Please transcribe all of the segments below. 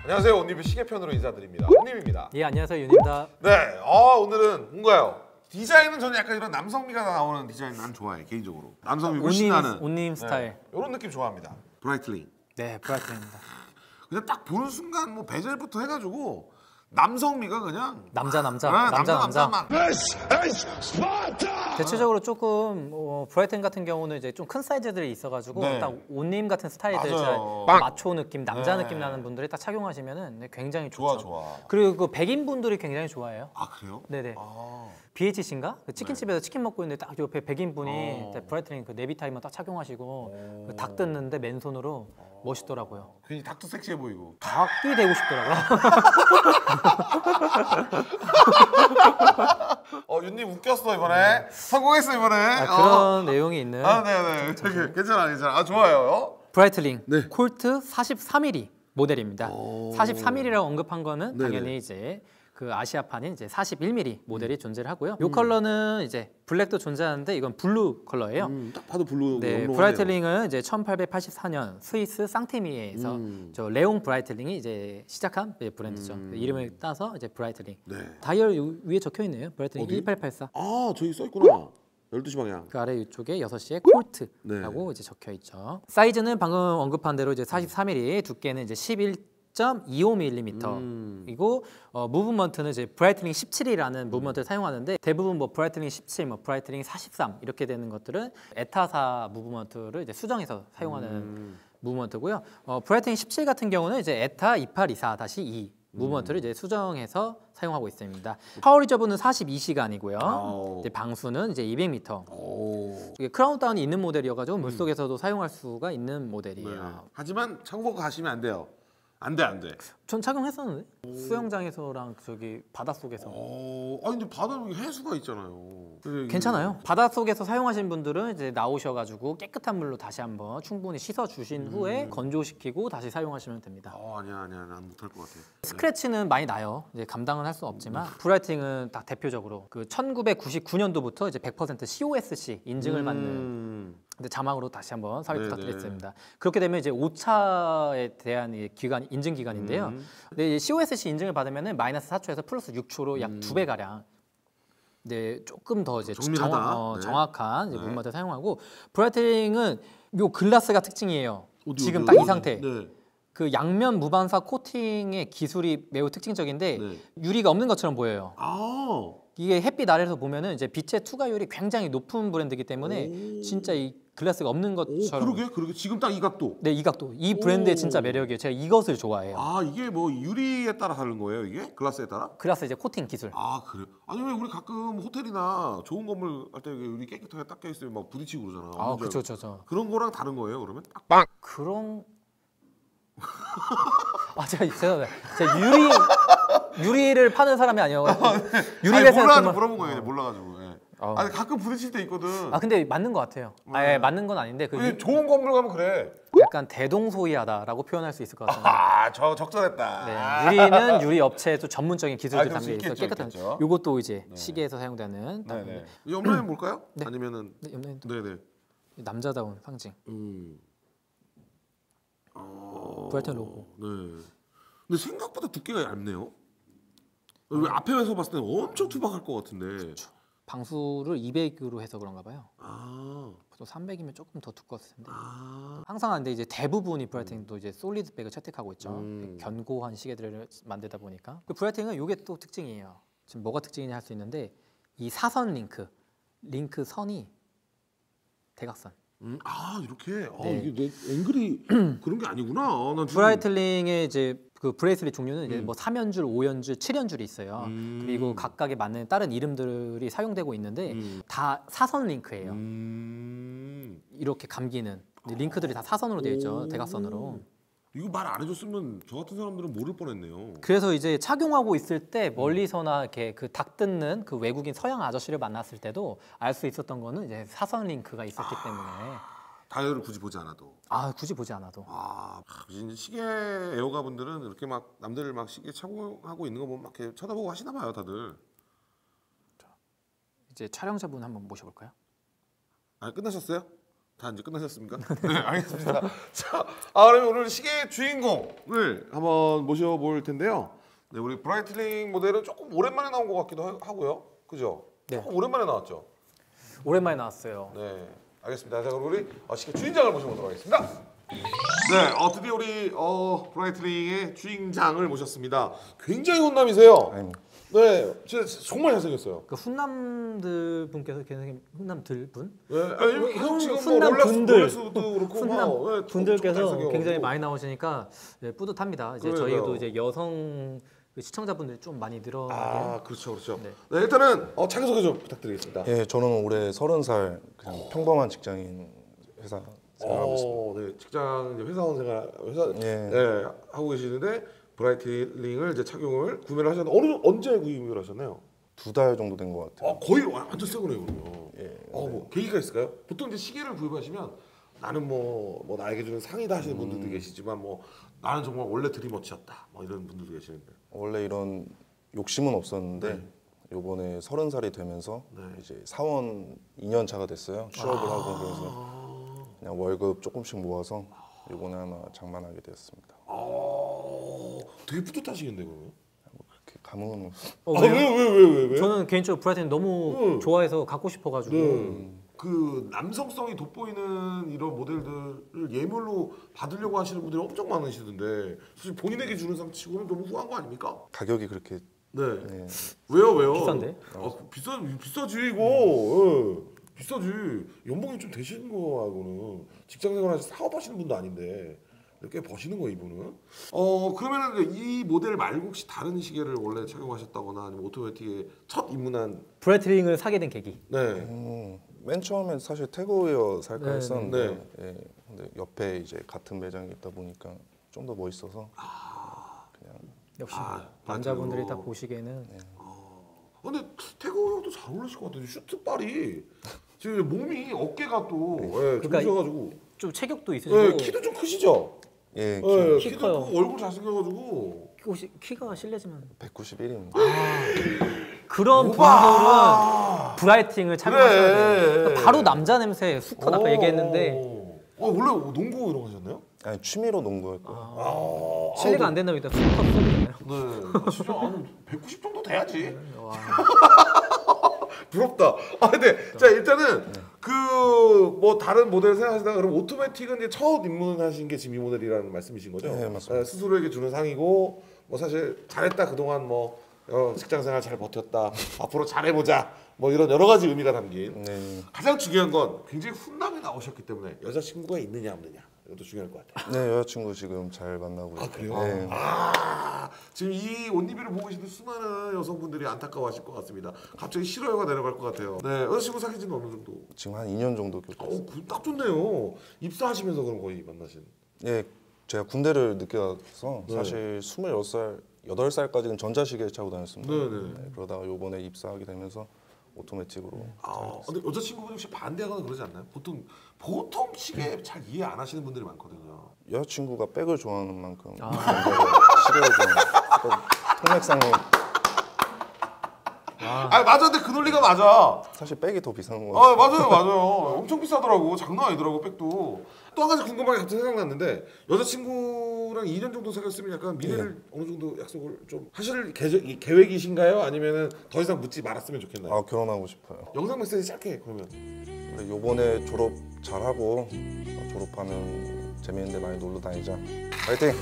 안녕하세요. 온리뷰 시계편으로 인사드립니다. 온님입니다. 예, 안녕하세요. 윤입니다. 네, 오늘은 뭔가요? 디자인은 저는 약간 이런 남성미가 나오는 디자인 난 좋아해 개인적으로. 남성미 훨씬 나는. 온님 스타일. 이런 느낌 좋아합니다. 브라이틀링. 네, 브라이트입니다. 그냥 딱 보는 순간 뭐 베젤부터 해가지고 남성미가 그냥 남자. 막. 대체적으로 조금 브라이튼 같은 경우는 이제 좀 큰 사이즈들이 있어가지고 네. 딱 온님 같은 스타일들, 맞아요. 마초 느낌, 남자 네. 느낌 나는 분들이 딱 착용하시면은 굉장히 좋아 좋죠. 좋아. 그리고 그 백인 분들이 굉장히 좋아해요. 아 그래요? 네네. 아. BHC인가? 그 치킨집에서 치킨 먹고 있는데 딱 옆에 백인 분이 어. 브라이트닝 그 네비 타이머 딱 착용하시고 그 닭 뜯는데 맨손으로 멋있더라고요. 괜히 닭도 섹시해 보이고. 닭이 되고 싶더라고요. 윤님 웃겼어 이번에. 성공했어 이번에. 그런 내용이 있는 네네. 되게 괜찮아. 아 좋아요. 브라이틀링 네. 콜트 43mm 모델입니다. 43mm라고 언급한 거는 네네. 당연히 이제 그 아시아판인 이제 41mm 모델이 존재를 하고요. 이 컬러는 이제 블랙도 존재하는데 이건 블루 컬러예요. 딱 봐도 블루. 네, 브라이틀링은 이제 1884년 스위스 상테미에서 저 레옹 브라이틀링이 이제 시작한 브랜드죠. 이름을 따서 이제 브라이틀링. 네. 다이얼 위에 적혀 있네요. 브라이틀링 어디? 1884. 아 저기 써 있구나. 12시 방향. 그 아래 이쪽에 6시에 콜트라고 네. 이제 적혀 있죠. 사이즈는 방금 언급한 대로 이제 43mm, 두께는 이제 11.25mm. 이고 무브먼트는 이제 브라이트닝 17이라는 무브먼트를 사용하는데 대부분 뭐 브라이트닝 17, 뭐 브라이트닝 43 이렇게 되는 것들은 에타사 무브먼트를 이제 수정해서 사용하는 무브먼트고요. 브라이트닝 17 같은 경우는 이제 에타 2824-2 무브먼트를 이제 수정해서 사용하고 있습니다. 파워 리저브는 42시간이고요. 이제 방수는 이제 200m. 이게 크라운 다운이 있는 모델이어가지고 물속에서도 사용할 수가 있는 모델이에요. 네. 하지만 차고 가시면 안 돼요. 안 돼. 전 착용했었는데 수영장에서랑 저기 바닷속에서 아니 근데 바다는 해수가 있잖아요. 괜찮아요. 바닷속에서 사용하신 분들은 이제 나오셔가지고 깨끗한 물로 다시 한번 충분히 씻어 주신 후에 건조시키고 다시 사용하시면 됩니다. 아니야. 난 못할 것 같아. 스크래치는 많이 나요. 이제 감당은 할 수 없지만 브라이팅은 딱 대표적으로 그 1999년도부터 이제 100% COSC 인증을 받는 근데 자막으로 다시 한번 사례 부탁드리겠습니다. 그렇게 되면 이제 오차에 대한 기간 인증 기간인데요. 근데 COSC 인증을 받으면은 마이너스 4초에서 플러스 6초로 약 2배 가량. 네, 조금 더 이제 정밀하다. 정확한 물마다 사용하고 브라이트닝은 요 글라스가 특징이에요. 어디, 지금 어디, 딱 이 상태. 네. 그 양면 무반사 코팅의 기술이 매우 특징적인데 네. 유리가 없는 것처럼 보여요. 아. 이게 햇빛 아래에서 보면은 이제 빛의 투과율이 굉장히 높은 브랜드이기 때문에 진짜 이 글라스가 없는 것처럼. 그러게. 지금 딱 이 각도. 네, 이 각도. 이 브랜드의 진짜 매력이에요. 제가 이것을 좋아해요. 아 이게 뭐 유리에 따라 다른 거예요 이게? 글라스에 따라? 글라스 이제 코팅 기술. 아 그래요? 아니 왜 우리 가끔 호텔이나 좋은 건물 할 때 유리 깨끗하게 닦여 있으면 막 부딪히고 그러잖아. 아, 그렇죠. 그런 거랑 다른 거예요 그러면? 그런 제가 유리를 파는 사람이 아니어가지고 유리 회사에서 물어본 거예요. 몰라가지고. 예. 아니 가끔 부딪힐 때 있거든. 근데 맞는 것 같아요. 맞는 건 아닌데 좋은 건물 가면 그래. 약간 대동소이하다라고 표현할 수 있을 것 같아요. 저 적절했다. 네, 유리는 유리 업체에도 전문적인 기술들이 그럴 수 담겨 있어 깨끗한. 있겠죠. 요것도 이제 시계에서 사용되는. 네네. 이 옆라인 볼까요? 네. 아니면은. 네, 옆라인도 네네. 남자다운 상징. 브라이튼 로고. 네. 근데 생각보다 두께가 얇네요. 왜 앞에서 봤을 때는 엄청 투박할 것 같은데. 방수를 200으로 해서 그런가 봐요. 보통 300이면 조금 더 두꺼웠을 텐데. 항상 근데 이제 대부분이 브라이팅도 이제 솔리드백을 채택하고 있죠. 견고한 시계들을 만들다 보니까. 그 브라이팅은 이게 또 특징이에요. 지금 뭐가 특징이냐 할 수 있는데 이 사선 링크 선이 대각선. 이렇게. 네. 이게 내 앵글이 그런 게 아니구나. 난 지금. 브라이틀링의 이제 그 브레이슬릿 종류는 이제 뭐 3연줄, 5연줄, 7연줄이 있어요. 그리고 각각에 맞는 다른 이름들이 사용되고 있는데 다 사선 링크예요. 이렇게 감기는 링크들이 다 사선으로 되어 있죠. 대각선으로. 이거 말 안 해줬으면 저 같은 사람들은 모를 뻔했네요. 그래서 이제 착용하고 있을 때 멀리서나 이렇게 그 닭 뜯는 그 외국인 서양 아저씨를 만났을 때도 알 수 있었던 거는 이제 사선 링크가 있었기 때문에. 다이얼을 굳이 보지 않아도. 굳이 보지 않아도. 이제 시계 애호가 분들은 이렇게 막 남들 막 시계 착용하고 있는 거 보면 막 이렇게 쳐다보고 하시나 봐요, 다들. 이제 촬영자분 한번 모셔볼까요? 끝나셨어요? 다 이제 끝나셨습니까? 네, 알겠습니다. 자, 그러면 오늘 시계의 주인공을 한번 모셔볼 텐데요. 네, 우리 브라이틀링 모델은 조금 오랜만에 나온 것 같기도 하고요. 그죠? 네. 조금 오랜만에 나왔죠? 오랜만에 나왔어요. 네, 알겠습니다. 자, 그럼 우리 시계 주인장을 모셔보도록 하겠습니다. 네, 드디어 우리 브라이틀링의 주인장을 모셨습니다. 굉장히 혼남이세요. 아니, 네, 진짜 정말 잘생겼어요. 그 훈남들 분께서 굉장히 훈남들 분? 네, 아니, 형, 지금 훈남 롤렉스, 분들. 롤렉스도 그렇고 훈남 네, 분들께서 잘생겨가지고. 굉장히 많이 나오시니까 네, 뿌듯합니다. 이제 그러니까요. 저희도 이제 여성 그 시청자분들이 좀 많이 늘어나게. 그렇죠, 그렇죠. 네. 네, 일단은 자기소개 좀 부탁드리겠습니다. 예, 저는 올해 30살 그냥 평범한 직장인 회사 생활하고 있습니다. 네, 직장 이제 회사원 생활 예. 네, 하고 계시는데 브라이틀링을 이제 착용을 구매를 하셨는데 언제 구입을 하셨나요? 2달 정도 된 것 같아요. 거의 완전 새 거네요, 그러면. 예. 뭐 계기가 있을까요? 보통 이제 시계를 구입하시면 나는 뭐 나에게 주는 상이다 하시는 분들도 계시지만 뭐 나는 정말 원래 드림워치였다 뭐 이런 분들도 계시는데. 원래 이런 욕심은 없었는데 네. 요번에 30살이 되면서 네. 이제 사원 2년 차가 됐어요. 취업을 하고 그래서 그냥 월급 조금씩 모아서 요번에 하나 장만하게 되었습니다. 되게 뿌듯하시겠네 그러면. 그렇게 감흥은 왜? 저는 개인적으로 브라이튼 너무 좋아해서 갖고 싶어가지고 그 남성성이 돋보이는 이런 모델들을 예물로 받으려고 하시는 분들이 엄청 많으시던데 사실 본인에게 주는 상 치고는 너무 후한 거 아닙니까? 가격이 그렇게 네. 예, 왜요? 비싼데? 비싸지 이거. 예. 비싸지. 연봉이 좀 되시는 거 알고는 직장생활 하시 사업하시는 분도 아닌데 꽤 버시는 거 이분은. 그러면은 이 모델 말고 혹시 다른 시계를 원래 착용하셨다거나 아니면 오토매틱에 첫 입문한. 브라이틀링을 사게 된 계기. 네. 맨 처음엔 사실 태그웨어 살까 네, 했었는데 예, 근데 옆에 이제 같은 매장이 있다 보니까 좀 더 멋있어서 그냥 역시 아, 남자분들이 맞아요. 딱 보시기에는 근데 태그웨어도 잘 어울리실 것 같아요. 슈트발이 지금 몸이 어깨가 또 그러니까 좋으셔가지고 좀 체격도 있으시고 네, 키도 좀 크시죠? 예, 네, 키 키도 커요. 크고 얼굴 잘생겨가지고 키가 실례지만 191입니다. 그런 오바! 분들은 브라이팅을 착용하셔야 돼요. 그러니까 바로 남자 냄새 수컷 아까 오. 얘기했는데 원래 농구 이런 거 하셨나요? 아니 취미로 농구했고 실례가 안 된다면 일단 수컷 소리잖아요. 네. 진짜 한 190 정도 돼야지. 와. 부럽다. 근데 자 일단은 그 뭐 다른 모델 생각하시다가 그럼 오토매틱은 이제 첫 입문하신 게 지금 이 모델이라는 말씀이신 거죠? 네, 맞습니다. 스스로에게 주는 상이고 뭐 사실 잘했다 그동안 뭐 직장생활 잘 버텼다 앞으로 잘해보자 뭐 이런 여러 가지 의미가 담긴. 네, 가장 중요한 건 굉장히 훈남이 나오셨기 때문에 여자친구가 있느냐 없느냐 이것도 중요할 것 같아요. 네 여자친구 지금 잘 만나고 있어요. 그래요? 네. 지금 이 옷니비를 보고 계시는 수많은 여성분들이 안타까워하실 것 같습니다. 갑자기 싫어요가 내려갈 것 같아요. 네, 여자친구 사귄 지는 어느 정도? 지금 한 2년 정도 교체했어요. 딱 좋네요. 입사하시면서 그럼 거의 만나신. 예, 제가 군대를 늦게 가서 네. 사실 26살, 8살까지는 전자시계 차고 다녔습니다. 네네. 네, 그러다가 요번에 입사하게 되면서 오토매틱으로 근데 여자친구분이 혹시 반대하거나 그러지 않나요? 보통 시계 잘 이해 안 하시는 분들이 많거든요. 여자친구가 백을 좋아하는 만큼 시계를 좀 통맥상에 맞아, 근데 그 논리가 맞아. 사실 백이 더 비싼 거 같아요. 맞아요. 엄청 비싸더라고. 장난 아니더라고 백도. 또 한 가지 궁금한 게 갑자기 생각났는데 여자친구랑 2년 정도 사귀었으면 약간 미래를 어느 정도 약속을 좀 하실 계획이신가요? 아니면은 더 이상 묻지 말았으면 좋겠나요? 아 결혼하고 싶어요. 영상 메시지 짧게 그러면. 근데 요번에 졸업 잘하고 졸업하면 재밌는 데 많이 놀러 다니자. 파이팅!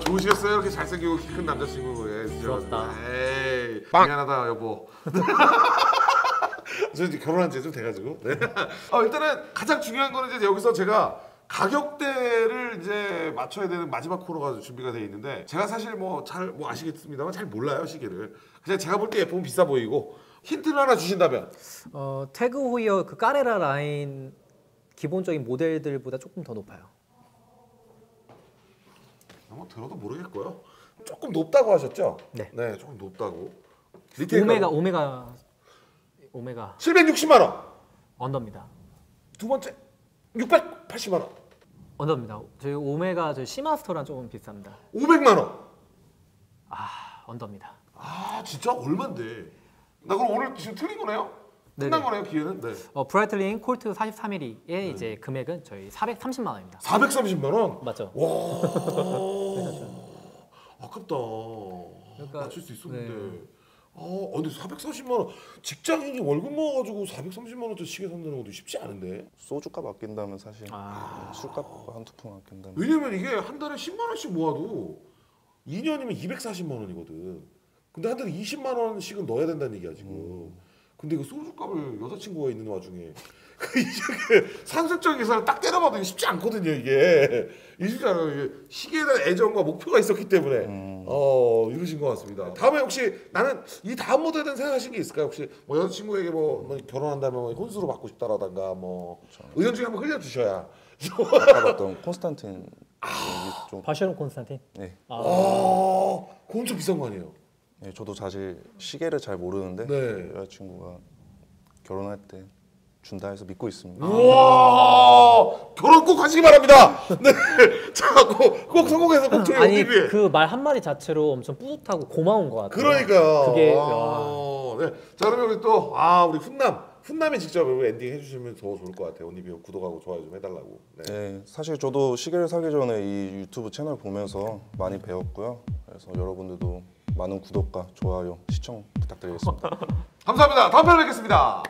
좋으시겠어요? 이렇게 잘생기고 키 큰 남자친구. 부럽다. 에이, 미안하다 여보. 저 이제 결혼한 지 좀 돼가지고. 네. 일단은 가장 중요한 거는 이제 여기서 제가 가격대를 이제 맞춰야 되는 마지막 코너가 준비가 돼 있는데 제가 사실 뭐 아시겠습니다만 잘 몰라요 시계를. 그냥 제가 볼 때 예쁘면 비싸 보이고 힌트를 하나 주신다면. 태그 호이어 그 까레라 라인 기본적인 모델들보다 조금 더 높아요. 뭐 들어도 모르겠고요. 조금 높다고 하셨죠? 네. 조금 높다고. 오메가 760만 원. 언더입니다. 두 번째 680만 원. 언더입니다. 저희 오메가 저희 시마스터랑 조금 비쌉니다. 500만 원. 언더입니다. 진짜 얼만데? 나 그럼 오늘 지금 틀린 거네요? 끝난 거네요 기회는. 네. 브라이틀링 콜트 43mm의 이제 금액은 저희 430만 원입니다. 430만 원. 맞죠? 와. 아깝다. 그러니까, 맞출 수 있었는데. 네. 근데 440만 원. 직장인이 월급 모아가지고 430만 원짜리 시계 산다는 것도 쉽지 않은데. 소주값 아낀다면 사실 술값 한두 푼 아낀다면. 왜냐면 이게 한 달에 10만 원씩 모아도 2년이면 240만 원이거든. 근데 한 달에 20만 원씩은 넣어야 된다는 얘기야 지금. 근데 그 소주값을 여자친구가 있는 와중에 이게 산술적 계산을 딱 때려봐도 이게 쉽지 않거든요 이게. 이게 쉽지 않아요. 이게 시계에 대한 애정과 목표가 있었기 때문에 이러신 것 같습니다. 다음에 혹시 나는 이 다음 모델에 대한 생각하신 게 있을까요? 혹시 뭐 여자친구에게 뭐 결혼한다면 뭐 혼수로 받고 싶다라든가 뭐 의견 중에 한번 흘려주셔야. 아까 봤던 콘스탄틴 좀 바쉐론 콘스탄틴. 네. 그건 좀 비싼 거 아니에요? 네, 저도 사실 시계를 잘 모르는데 네. 여자친구가 결혼할 때 준다 해서 믿고 있습니다. 우와 결혼 꼭 하시기 바랍니다. 네, 자 꼭 성공해서 꼭 저희 아니 OTV에. 그 말 한마디 자체로 엄청 뿌듯하고 고마운 것 같아요. 그러니까요. 그게 네. 자 그러면 우리 또 우리 훈남이 직접 엔딩 해주시면 더 좋을 것 같아요. 언니 구독하고 좋아요 좀 해달라고. 네. 네, 사실 저도 시계를 사기 전에 이 유튜브 채널 보면서 많이 배웠고요. 그래서 여러분들도 많은 구독과 좋아요, 시청 부탁드리겠습니다. 감사합니다. 다음 편에 뵙겠습니다.